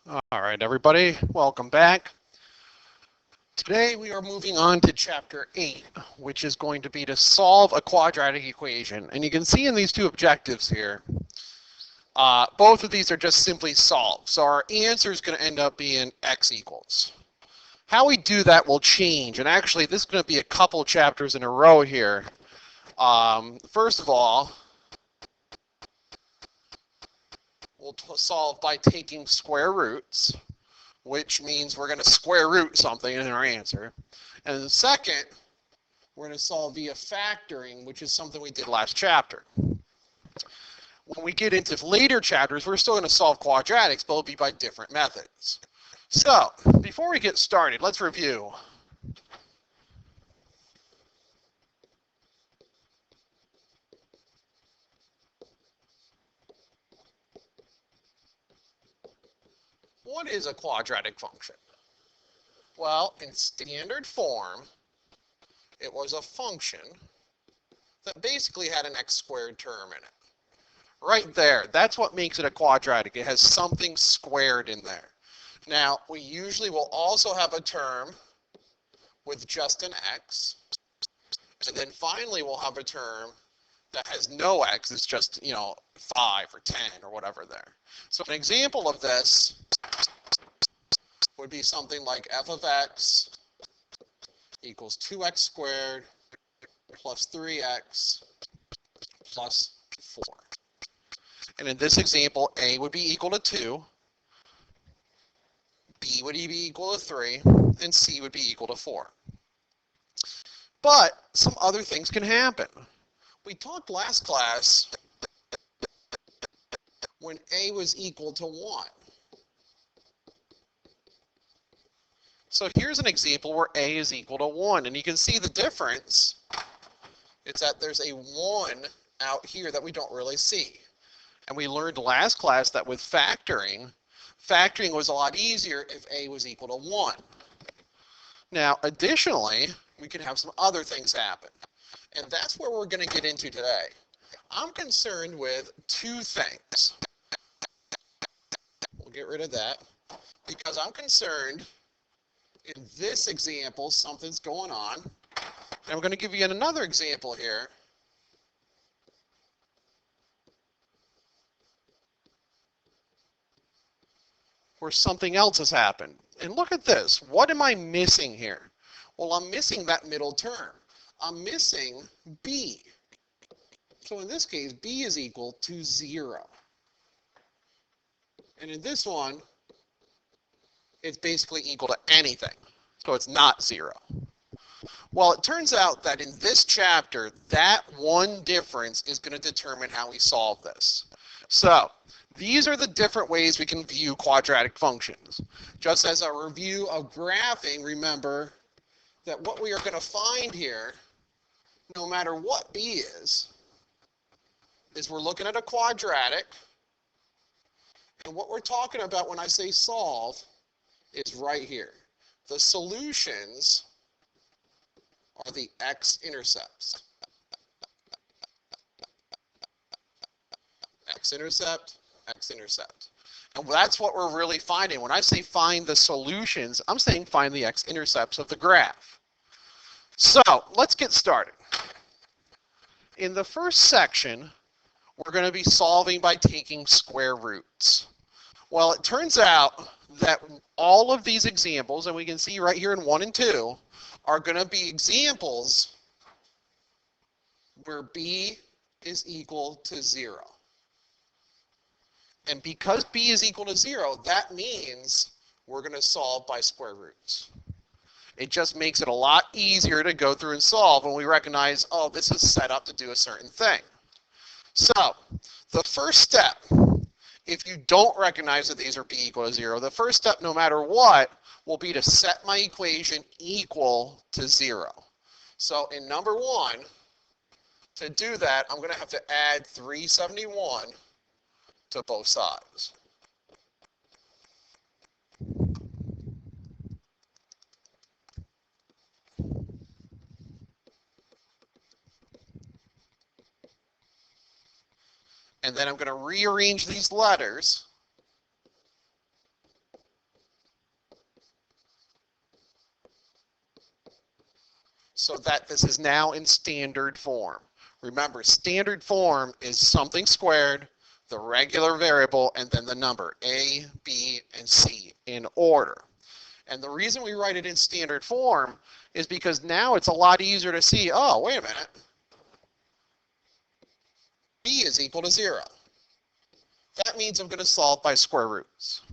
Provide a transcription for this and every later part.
All right, everybody, welcome back. Today we are moving on to Chapter 8, which is going to be to solve a quadratic equation. And you can see in these two objectives here, both of these are just simply solved. So our answer is going to end up being x equals. How we do that will change. And actually, this is going to be a couple chapters in a row here. First of all, we'll solve by taking square roots, which means we're going to square root something in our answer. And then second, we're going to solve via factoring, which is something we did last chapter. When we get into later chapters, we're still going to solve quadratics, but it'll be by different methods. So, before we get started, let's review. What is a quadratic function? Well, in standard form, it was a function that basically had an x squared term in it. Right there, that's what makes it a quadratic. It has something squared in there. Now, we usually will also have a term with just an x, and then finally we'll have a term that has no x, it's just, 5 or 10 or whatever there. So an example of this would be something like f of x equals 2x squared plus 3x plus 4. And in this example, a would be equal to 2, b would be equal to 3, and c would be equal to 4. But some other things can happen. We talked last class when a was equal to 1. So here's an example where a is equal to 1, and you can see the difference. It's that there's a 1 out here that we don't really see. And we learned last class that with factoring was a lot easier if a was equal to 1. Now, additionally, we can have some other things happen. And that's where we're going to get into today. I'm concerned with two things. We'll get rid of that because I'm concerned in this example, something's going on. And I'm going to give you another example here. Where something else has happened. And look at this. What am I missing here? Well, I'm missing that middle term. I'm missing b. So in this case, b is equal to 0. And in this one, it's basically equal to anything. So it's not 0. Well, it turns out that in this chapter, that one difference is going to determine how we solve this. So these are the different ways we can view quadratic functions. Just as a review of graphing, remember that what we are going to find here, no matter what b is we're looking at a quadratic. And what we're talking about when I say solve is right here. The solutions are the x-intercepts. X-intercept, x-intercept. And that's what we're really finding. When I say find the solutions, I'm saying find the x-intercepts of the graph. So let's get started. In the first section, we're going to be solving by taking square roots. Well, it turns out that all of these examples, and we can see right here in 1 and 2, are going to be examples where b is equal to 0. And because b is equal to 0, that means we're going to solve by square roots. It just makes it a lot easier to go through and solve when we recognize, oh, this is set up to do a certain thing. So the first step, if you don't recognize that these are b equal to 0, the first step, no matter what, will be to set my equation equal to 0. So in number 1, to do that, I'm going to have to add 371 to both sides. And then I'm going to rearrange these letters so that this is now in standard form. Remember, standard form is something squared, the regular variable, and then the number, A, B, and C in order. And the reason we write it in standard form is because now it's a lot easier to see, oh, wait a minute, B is equal to 0. That means I'm going to solve by square roots.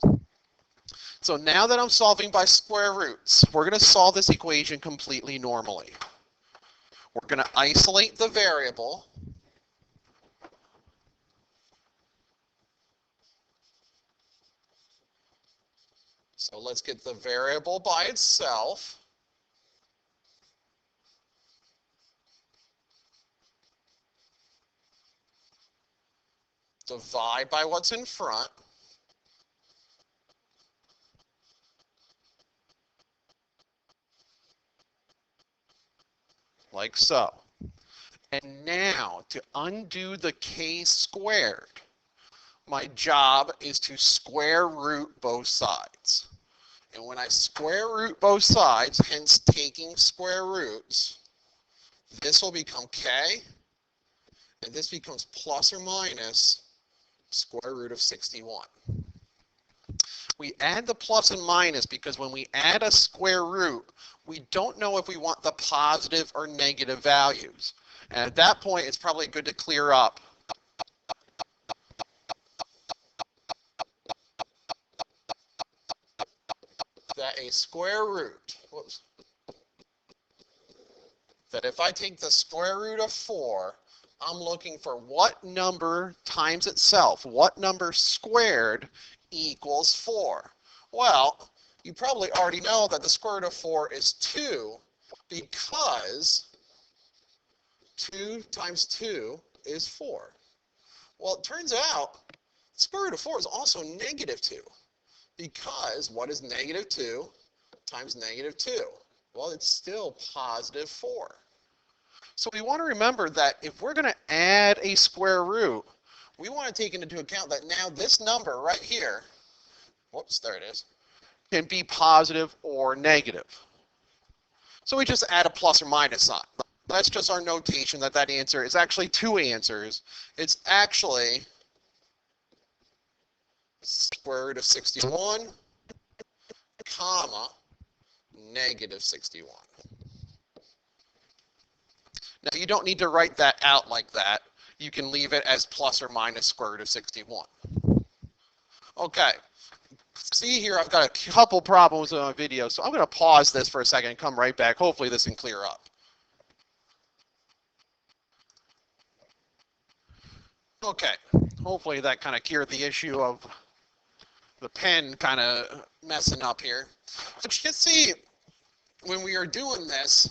So now that I'm solving by square roots, we're going to solve this equation completely normally. We're going to isolate the variable. So let's get the variable by itself. Divide by what's in front. Like so. And now, to undo the k squared, my job is to square root both sides. And when I square root both sides, hence taking square roots, this will become k, and this becomes plus or minus square root of 61. We add the plus and minus because when we add a square root, we don't know if we want the positive or negative values. And at that point, it's probably good to clear up that a square root, that if I take the square root of 4, I'm looking for what number times itself, what number squared equals 4. Well, you probably already know that the square root of 4 is 2 because 2 times 2 is 4. Well, it turns out the square root of 4 is also negative 2 because what is negative 2 times negative 2? Well, it's still positive 4. So we want to remember that if we're going to add a square root, we want to take into account that now this number right here, whoops, there it is, can be positive or negative. So we just add a plus or minus sign. That's just our notation that that answer is actually two answers. It's actually square root of 61, comma, negative 61. Now, you don't need to write that out like that. You can leave it as plus or minus square root of 61. Okay. See here, I've got a couple problems in my video, so I'm going to pause this for a second and come right back. Hopefully this can clear up. Okay. Hopefully that kind of cured the issue of the pen kind of messing up here. But you can see, when we are doing this,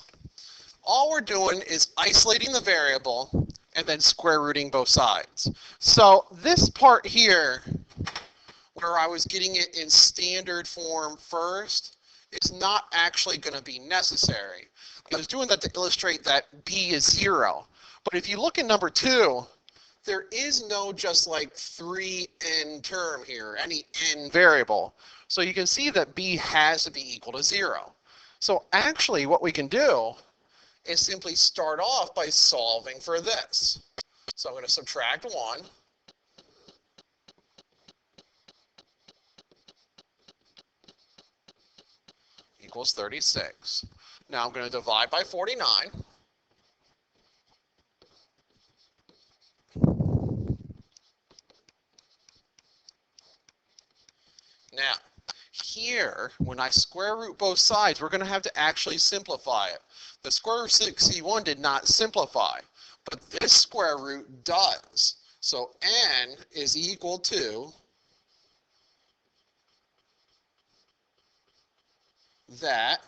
all we're doing is isolating the variable and then square rooting both sides. So this part here, where I was getting it in standard form first, is not actually going to be necessary. I was doing that to illustrate that b is 0. But if you look at number 2, there is no just like 3n term here, any n variable. So you can see that b has to be equal to 0. So actually what we can do is simply start off by solving for this. So I'm going to subtract 1. Equals 36. Now I'm going to divide by 49. Now, here, when I square root both sides, we're going to have to actually simplify it. The square root of 61 did not simplify, but this square root does. So n is equal to that,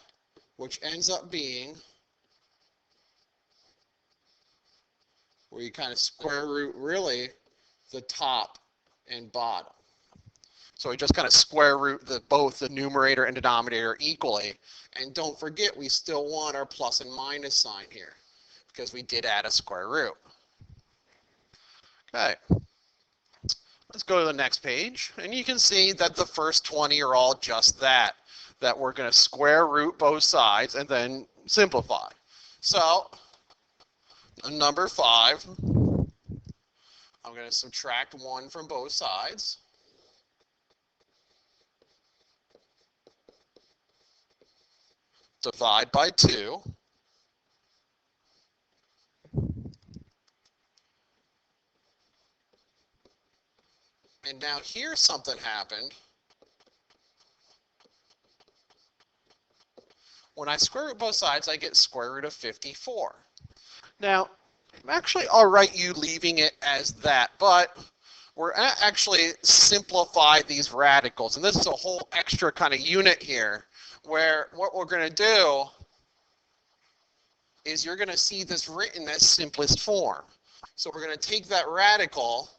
which ends up being where you kind of square root really the top and bottom. So we just kind of square root both the numerator and denominator equally. And don't forget, we still want our plus and minus sign here because we did add a square root. Okay. Let's go to the next page. And you can see that the first 20 are all just that we're going to square root both sides and then simplify. So, number 5, I'm going to subtract 1 from both sides. Divide by 2. And now here something happened. When I square root both sides, I get square root of 54. Now, I'm actually all right you leaving it as that, but we're going to actually simplify these radicals. And this is a whole extra kind of unit here, where what we're going to do is you're going to see this written as simplest form. So we're going to take that radical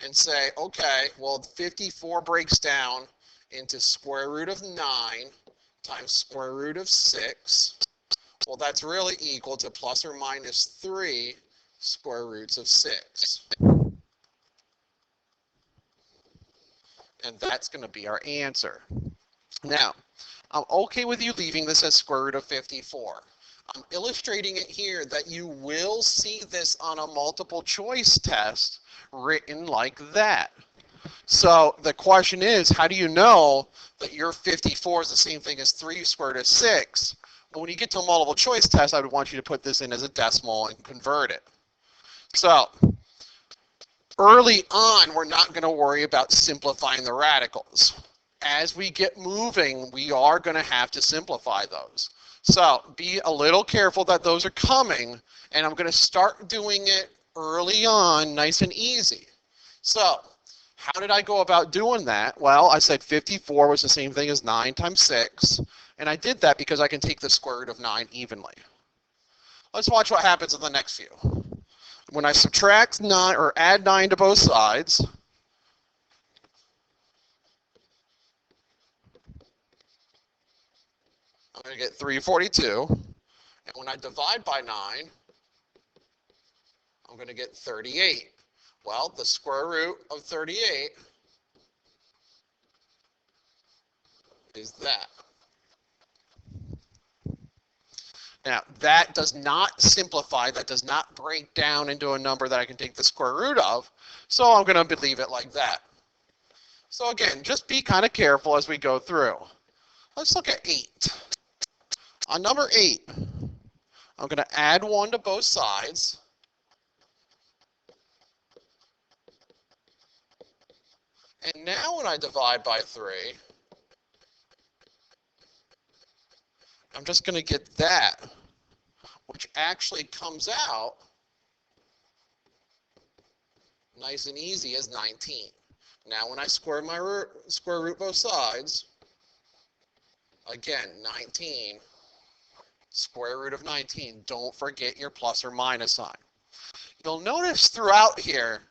and say, okay, well, 54 breaks down into square root of 9 times square root of 6. Well, that's really equal to plus or minus 3 square roots of 6. And that's going to be our answer. Now, I'm okay with you leaving this as square root of 54. I'm illustrating it here that you will see this on a multiple choice test written like that. So the question is, how do you know that your 54 is the same thing as 3 squared root of 6? Well, when you get to a multiple choice test, I would want you to put this in as a decimal and convert it. So early on, we're not going to worry about simplifying the radicals. As we get moving, we are going to have to simplify those. So be a little careful that those are coming, and I'm going to start doing it early on, nice and easy. So how did I go about doing that? Well, I said 54 was the same thing as 9 times 6, and I did that because I can take the square root of 9 evenly. Let's watch what happens in the next few. When I subtract 9 or add 9 to both sides, I'm going to get 342. And when I divide by 9, I'm going to get 38. Well, the square root of 38 is that. Now, that does not simplify, that does not break down into a number that I can take the square root of, so I'm going to leave it like that. So again, just be kind of careful as we go through. Let's look at 8. On number 8, I'm going to add 1 to both sides. And now when I divide by 3, I'm just going to get that, which actually comes out nice and easy as 19. Now when I square root both sides, again, 19, square root of 19. Don't forget your plus or minus sign. You'll notice throughout here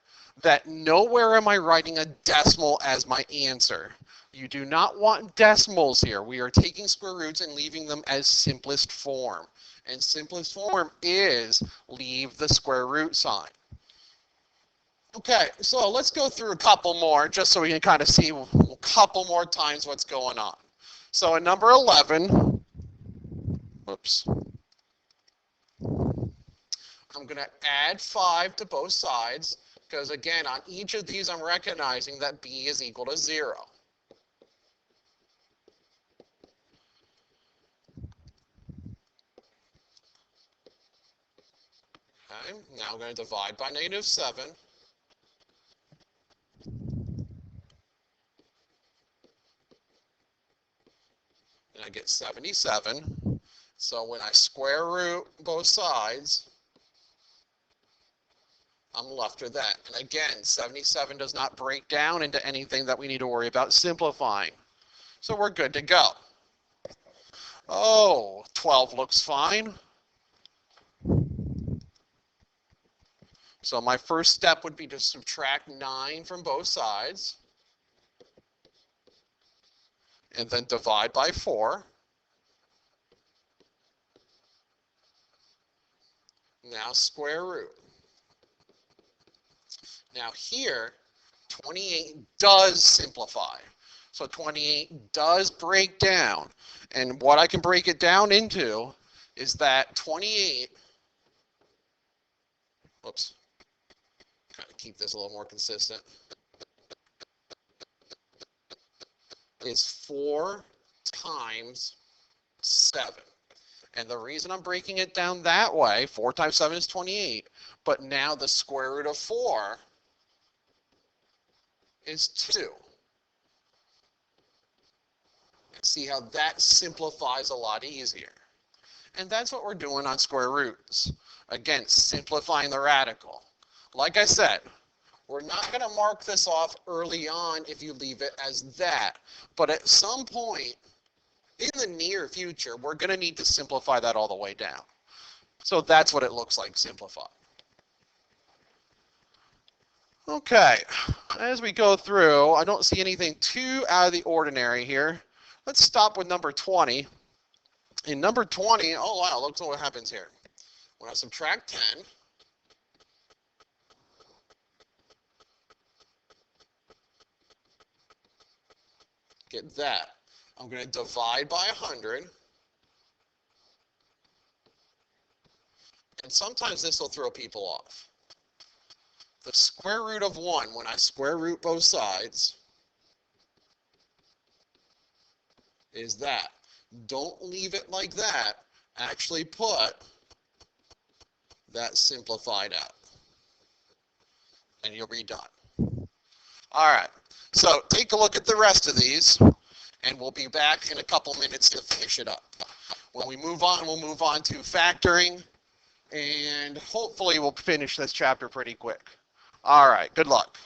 that nowhere am I writing a decimal as my answer. You do not want decimals here. We are taking square roots and leaving them as simplest form. And simplest form is leave the square root sign. Okay, so let's go through a couple more just so we can kind of see a couple more times what's going on. So in number 11, whoops, I'm going to add 5 to both sides because, again, on each of these I'm recognizing that b is equal to 0. Okay, now I'm going to divide by -7. And I get 77. So when I square root both sides, I'm left with that. And again, 77 does not break down into anything that we need to worry about simplifying. So we're good to go. Oh, 12 looks fine. So my first step would be to subtract 9 from both sides. And then divide by 4. Now square root. Now here, 28 does simplify. So 28 does break down. And what I can break it down into is that 28, whoops, kind of keep this a little more consistent, is 4 times 7. And the reason I'm breaking it down that way, 4 times 7 is 28, but now the square root of 4 is 2. See how that simplifies a lot easier. And that's what we're doing on square roots. Again, simplifying the radical. Like I said, we're not going to mark this off early on if you leave it as that. But at some point in the near future, we're going to need to simplify that all the way down. So that's what it looks like simplified. Okay, as we go through, I don't see anything too out of the ordinary here. Let's stop with number 20. In number 20, oh wow, look at what happens here. When I subtract 10, get that. I'm going to divide by 100. And sometimes this will throw people off. The square root of 1, when I square root both sides, is that. Don't leave it like that. Actually put that simplified out. And you'll be done. All right. So take a look at the rest of these, and we'll be back in a couple minutes to finish it up. When we move on, we'll move on to factoring, and hopefully we'll finish this chapter pretty quick. All right. Good luck.